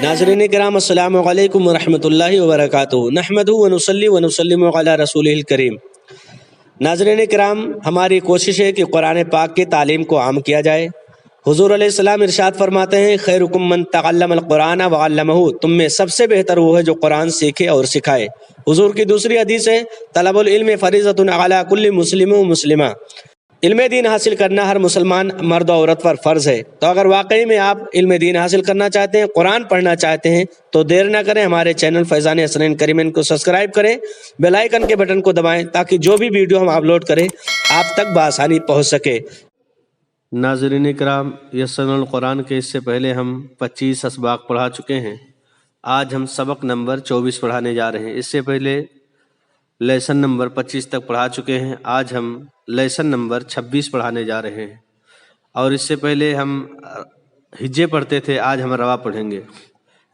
ناظرین کرام السلام علیکم ورحمۃ اللہ وبرکاتہ، نحمدہ ونصلی ونسلم علی رسولہ الکریم۔ ناظرین کرام، ہماری کوشش ہے کہ قرآن پاک کی تعلیم کو عام کیا جائے۔ حضور علیہ السلام ارشاد فرماتے ہیں، خیرکم من تعلم القرآن وعلمہ، تم میں سب سے بہتر وہ ہے جو قرآن سیکھے اور سکھائے۔ حضور کی دوسری حدیث ہے، طلب العلم فریضۃ علی کل مسلم و مسلمہ، علم دین حاصل کرنا ہر مسلمان مرد و عورت پر فرض ہے۔ تو اگر واقعی میں آپ علم دین حاصل کرنا چاہتے ہیں، قرآن پڑھنا چاہتے ہیں، تو دیر نہ کریں، ہمارے چینل فیضان حسنین کریمین کو سبسکرائب کریں، بیل آئیکن کے بٹن کو دبائیں تاکہ جو بھی ویڈیو ہم اپلوڈ کریں آپ تک بآسانی پہنچ سکے۔ ناظرین کرام، یسر القرآن کے اس سے پہلے ہم 25 اسباق پڑھا چکے ہیں۔ آج ہم سبق نمبر 24 پڑھانے جا رہے ہیں۔ اس سے پہلے لیسن نمبر 25 تک پڑھا چکے ہیں۔ آج ہم لیسن نمبر 26 پڑھانے جا رہے ہیں، اور اس سے پہلے ہم ہجے پڑھتے تھے، آج ہم روا پڑھیں گے۔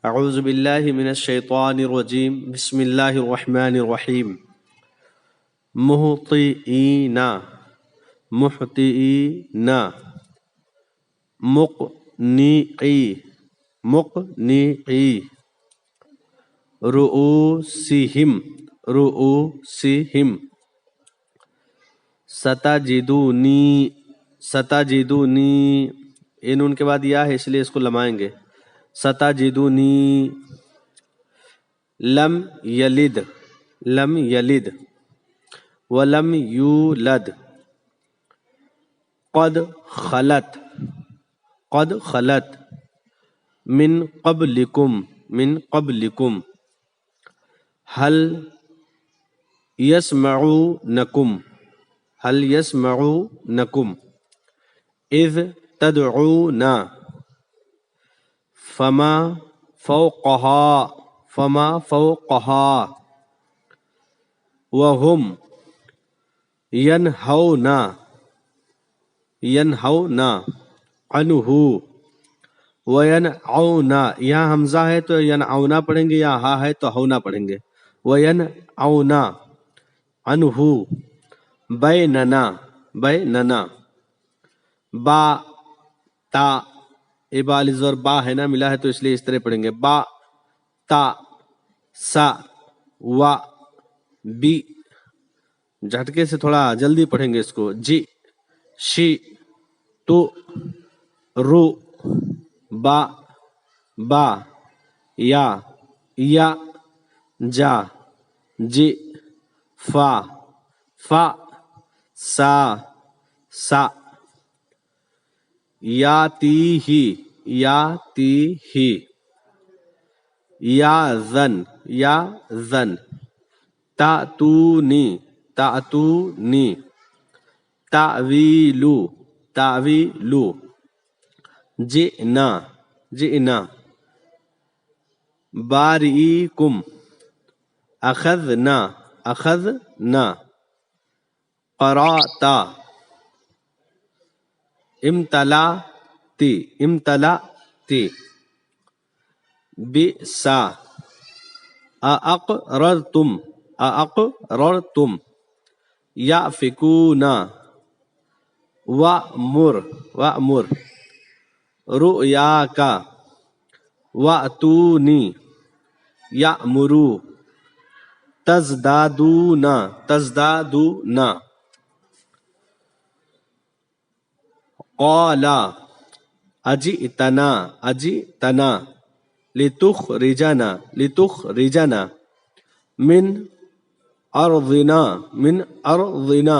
اعوذ باللہ من الشیطان الرجیم، بسم اللہ الرحمن الرحیم۔ مہطئین، محطئین، مقنعی، مقنعی، رؤوسہم، رؤوسہم، ستجدونی، ستجدونی، یہ نون کے بعد یا ہے اس لیے اس کو لمائیں گے، ستجدونی۔ لم یلد، لم یلد، ولم یولد، قد خلت، قد خلت، من قبلکم، من قبلکم، هل یسمعونکم، هل یسمعونکم، اذ تدعون، فما فوقها، فما فوقها، وهم ینہون، ینہون عنہ، وینعون، یہاں حمزہ ہے تو ینعون پڑھیں گے، یہاں ہا ہے تو ہونا پڑھیں گے، وینعون عنہ، بیننا، بیننا، با تا، ابالز اور با ہے نا ملا ہے تو اس لیے اس طرح پڑھیں گے، با تا سا و بی، جھٹکے سے تھوڑا جلدی پڑھیں گے اس کو، جی شی تو رو، با با، یا یا، جا جی، فا فا، سا سا، یاتیہی، یاتیہی، یا ذن، یا ذن، تأتونی، تأتونی، تعویلو، تعویلو، جئنا، جئنا، باریکم، اخذنا، اخذنا، قرأتا، امتلاتی، امتلاتی، بئسا، اقررتم، اقررتم، یأفکون، وأمر، وأمر، رؤیاک، وأتونی، یأمرو، تزدادون، تزدادون، قال اجئتنا، اجئتنا، لتخرجنا، لتخرجنا، من ارضنا، من ارضنا،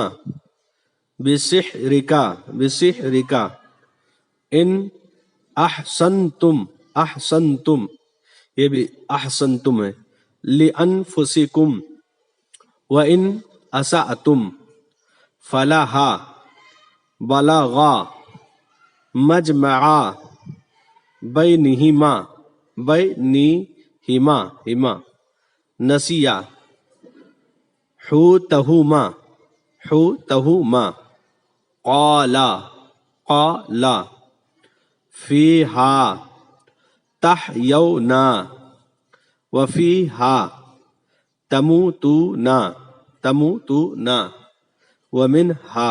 بسحرک، بسحرک، ان احسنتم، احسنتم، یہ بھی احسنتم ہے، لانفسکم، وان اسأتم، فلہا، بلغا، مجمعا، بینہما، بینہما، ہما، نسیا، حوتہما، حوتہما، قالا، قالا، فیہا، تحیونا، وفیہا، تموتونا، تموتونا، ومنہا،